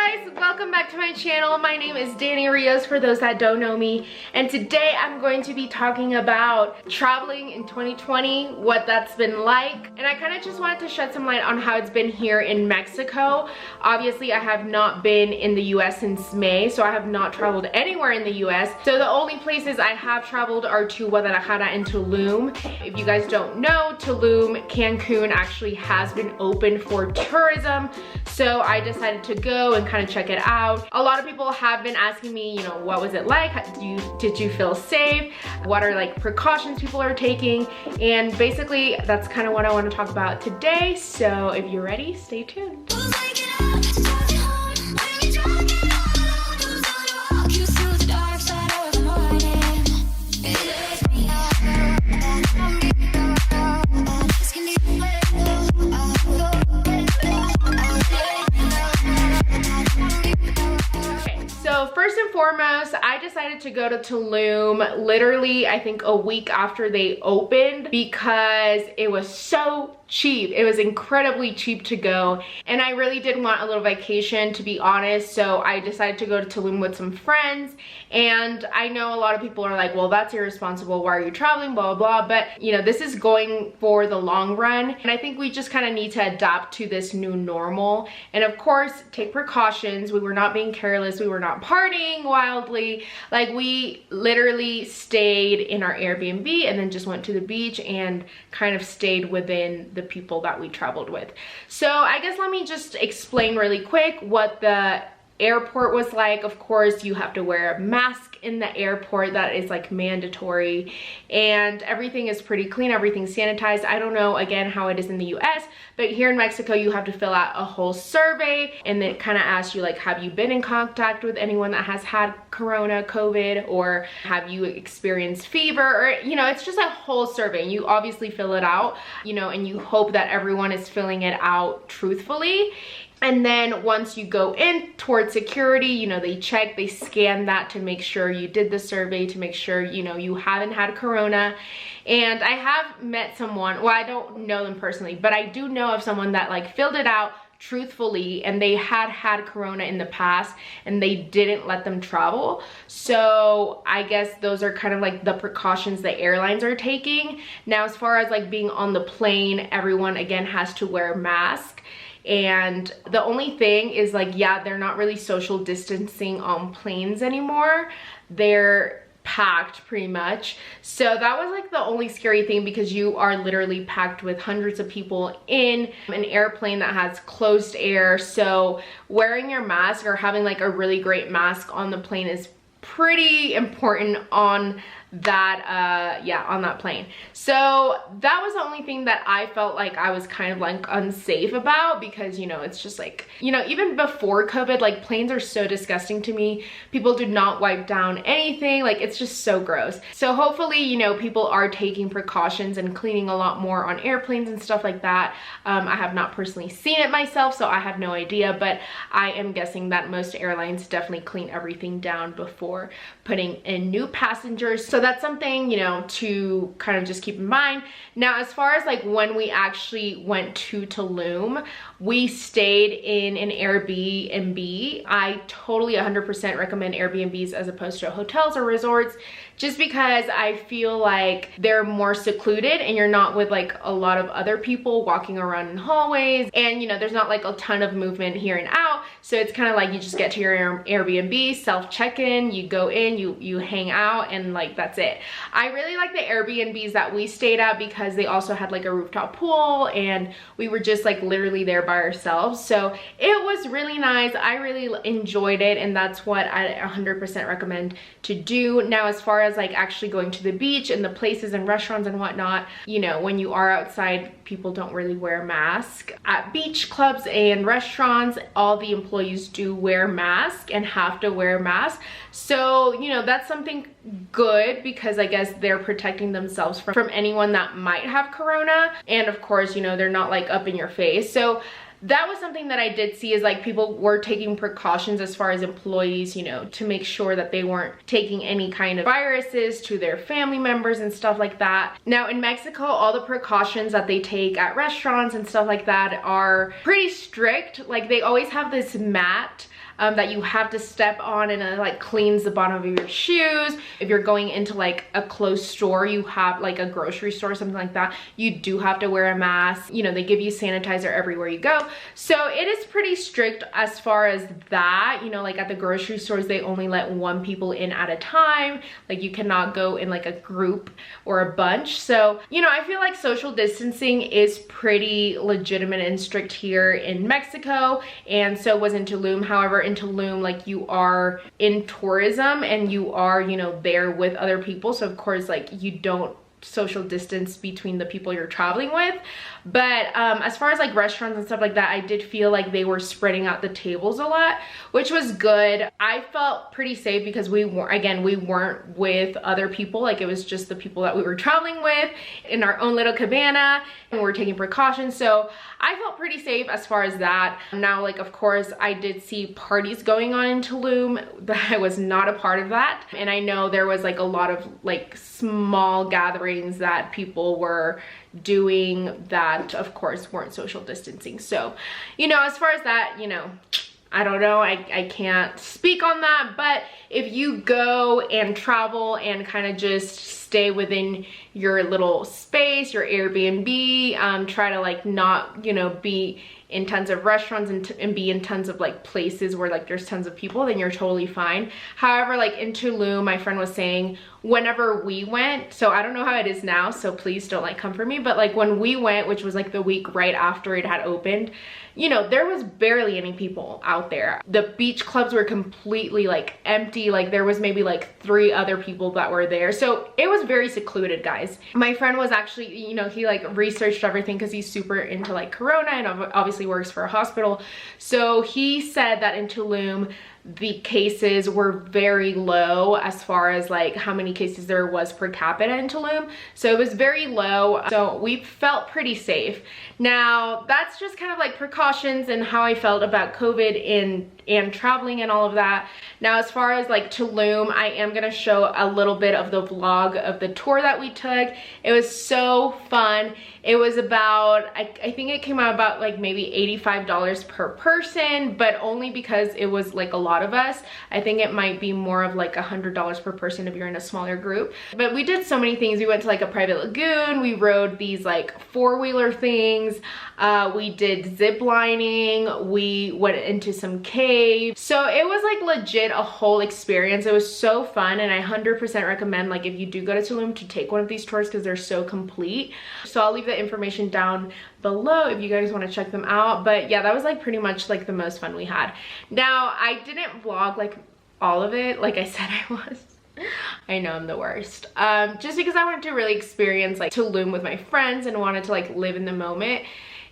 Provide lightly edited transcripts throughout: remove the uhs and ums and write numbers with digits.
guys, welcome back to my channel. My name is Dani Rios for those that don't know me, and today I'm going to be talking about traveling in 2020, what that's been like, and I kind of just wanted to shed some light on how it's been here in Mexico. Obviously I have not been in the US since May, so I have not traveled anywhere in the US. So the only places I have traveled are to Guadalajara and Tulum. If you guys don't know, Tulum, Cancun actually has been open for tourism, so I decided to go and kind of check it out. A lot of people have been asking me, you know, what was it like? Did you feel safe? What are like precautions people are taking? And basically that's kind of what I want to talk about today. So if you're ready, stay tuned. First and foremost, I decided to go to Tulum literally I think a week after they opened because it was so cheap. It was incredibly cheap to go, and I really did want a little vacation, to be honest. So I decided to go to Tulum with some friends, and I know a lot of people are like, well, that's irresponsible, why are you traveling, blah blah blah, but you know, this is going for the long run, and I think we just kind of need to adapt to this new normal, and of course take precautions. We were not being careless, we were not partying wildly. Like, we literally stayed in our Airbnb and then just went to the beach and kind of stayed within the people that we traveled with. So I guess let me just explain really quick what the airport was like. Of course, you have to wear a mask in the airport. That is like mandatory, and everything is pretty clean, everything's sanitized. I don't know again how it is in the US, but here in Mexico you have to fill out a whole survey, and it kind of asks you like, have you been in contact with anyone that has had corona, COVID, or have you experienced fever, or you know, it's just a whole survey. You obviously fill it out, you know, and you hope that everyone is filling it out truthfully. And then once you go in towards security, you know, they check, they scan that to make sure you did the survey, to make sure, you know, you haven't had corona. And I have met someone, well, I don't know them personally, but I do know of someone that like filled it out truthfully, and they had corona in the past and they didn't let them travel. So I guess those are kind of like the precautions the airlines are taking. Now, as far as like being on the plane, everyone again has to wear a mask. And the only thing is like, yeah, they're not really social distancing on planes anymore. They're packed pretty much. So that was like the only scary thing, because you are literally packed with hundreds of people in an airplane that has closed air. So wearing your mask or having like a really great mask on the plane is pretty important on that on that plane. So that was the only thing that I felt like I was kind of like unsafe about, because you know, it's just like, you know, even before COVID, like planes are so disgusting to me. People do not wipe down anything, like it's just so gross. So hopefully, you know, people are taking precautions and cleaning a lot more on airplanes and stuff like that. I have not personally seen it myself, so I have no idea, but I am guessing that most airlines definitely clean everything down before putting in new passengers. So that's something, you know, to kind of just keep in mind. Now, as far as like when we actually went to Tulum, we stayed in an Airbnb. I totally 100% recommend Airbnbs as opposed to hotels or resorts, just because I feel like they're more secluded and you're not with like a lot of other people walking around in hallways, and you know, there's not like a ton of movement here and out. So it's kind of like you just get to your Airbnb, self check-in, you go in, you hang out, and like that's it. I really like the Airbnbs that we stayed at because they also had like a rooftop pool, and we were just like literally there by ourselves. So it was really nice. I really enjoyed it, and that's what I 100% recommend to do. Now, as far as like actually going to the beach and the places and restaurants and whatnot, you know, when you are outside, people don't really wear masks. At beach clubs and restaurants, all the employees do wear masks and have to wear masks. So, you know, that's something good, because I guess they're protecting themselves from anyone that might have corona. And of course, you know, they're not like up in your face. So that was something that I did see, is like people were taking precautions as far as employees, you know, to make sure that they weren't taking any kind of viruses to their family members and stuff like that. Now in Mexico, all the precautions that they take at restaurants and stuff like that are pretty strict. Like they always have this mat that you have to step on, and it like cleans the bottom of your shoes. If you're going into like a closed store, you have like a grocery store, something like that, you do have to wear a mask. You know, they give you sanitizer everywhere you go. So it is pretty strict as far as that. You know, like at the grocery stores, they only let one people in at a time. Like you cannot go in like a group or a bunch. So, you know, I feel like social distancing is pretty legitimate and strict here in Mexico, and so was in Tulum. However, in Tulum, like you are in tourism and you are, you know, there with other people, so of course like you don't social distance between the people you're traveling with. But as far as like restaurants and stuff like that, I did feel like they were spreading out the tables a lot, which was good. I felt pretty safe because we weren't with other people. Like it was just the people that we were traveling with in our own little cabana, and we were taking precautions. So I felt pretty safe as far as that. Now, like, of course, I did see parties going on in Tulum, but I was not a part of that. And I know there was like a lot of like small gatherings that people were doing that, of course, weren't social distancing. So, you know, as far as that, you know, I don't know, I can't speak on that. But if you go and travel and kind of just stay within your little space, your Airbnb, try to like not, you know, be in tons of restaurants and be in tons of like places where like there's tons of people, then you're totally fine. However, like in Tulum, my friend was saying whenever we went, so I don't know how it is now, so please don't like come for me, but like when we went, which was like the week right after it had opened, you know, there was barely any people out there. The beach clubs were completely like empty. Like there was maybe like 3 other people that were there. So it was very secluded, guys. My friend was actually, you know, he like researched everything because he's super into like Corona and obviously works for a hospital. So he said that in Tulum, the cases were very low as far as like how many cases there was per capita in Tulum. So it was very low. So we felt pretty safe. Now that's just kind of like precautions and how I felt about COVID and traveling and all of that. Now as far as like Tulum, I am gonna show a little bit of the vlog of the tour that we took. It was so fun. It was about, I think it came out about like maybe $85 per person, but only because it was like a lot of us. I think it might be more of like $100 per person if you're in a smaller group. But we did so many things. We went to like a private lagoon. We rode these like 4-wheeler things. We did zip lining. We went into some caves. So it was like legit a whole experience. It was so fun, and I 100% recommend, like, if you do go to Tulum, to take one of these tours because they're so complete. So I'll leave the information down below if you guys want to check them out. But yeah, that was like pretty much like the most fun we had. Now I didn't vlog like all of it like I said I was. I know I'm the worst. Just because I wanted to really experience like Tulum with my friends and wanted to like live in the moment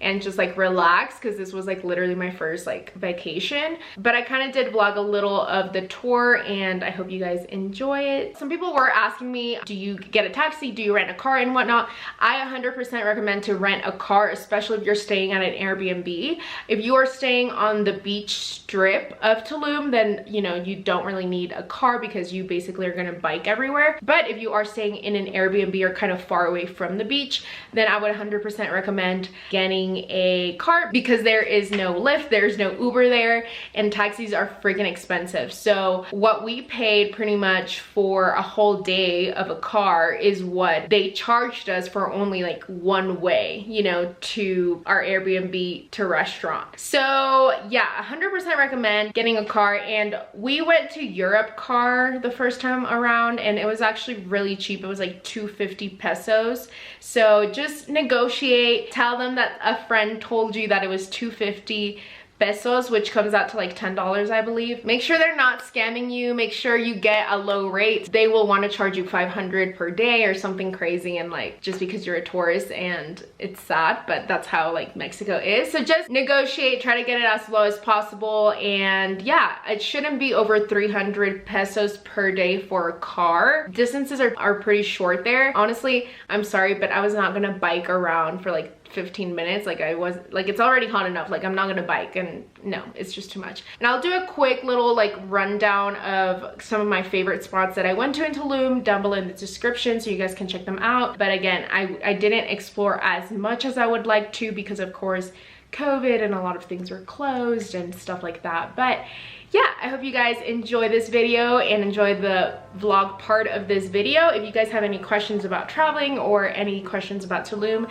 and just like relax, because this was like literally my first like vacation. But I kind of did vlog a little of the tour, and I hope you guys enjoy it. Some people were asking me, do you get a taxi, do you rent a car and whatnot? I 100% recommend to rent a car, especially if you're staying at an Airbnb. If you are staying on the beach strip of Tulum, then you know you don't really need a car because you basically are gonna bike everywhere. But if you are staying in an Airbnb or kind of far away from the beach, then I would 100% recommend getting a car, because there is no Lyft, there's no Uber there, and taxis are freaking expensive. So what we paid pretty much for a whole day of a car is what they charged us for only like one way, you know, to our Airbnb to restaurant. So yeah, 100% recommend getting a car. And we went to Europe car the first time around, and it was actually really cheap. It was like 250 pesos. So just negotiate, tell them that a friend told you that it was 250 pesos, which comes out to like $10, I believe. Make sure they're not scamming you. Make sure you get a low rate. They will want to charge you 500 per day or something crazy, and like just because you're a tourist, and it's sad, but that's how like Mexico is. So just negotiate, try to get it as low as possible. And yeah, it shouldn't be over 300 pesos per day for a car. Distances are pretty short there. Honestly, I'm sorry, but I was not gonna bike around for like 15 minutes. Like I was like, it's already hot enough. Like I'm not gonna bike, and no, it's just too much. And I'll do a quick little like rundown of some of my favorite spots that I went to in Tulum down below in the description, so you guys can check them out. But again, I didn't explore as much as I would like to, because of course COVID and a lot of things were closed and stuff like that. But yeah, I hope you guys enjoy this video and enjoy the vlog part of this video. If you guys have any questions about traveling or any questions about Tulum,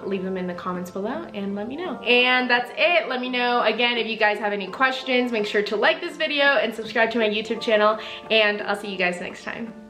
leave them in the comments below and let me know. And that's it. Let me know again if you guys have any questions. Make sure to like this video and subscribe to my YouTube channel, and I'll see you guys next time.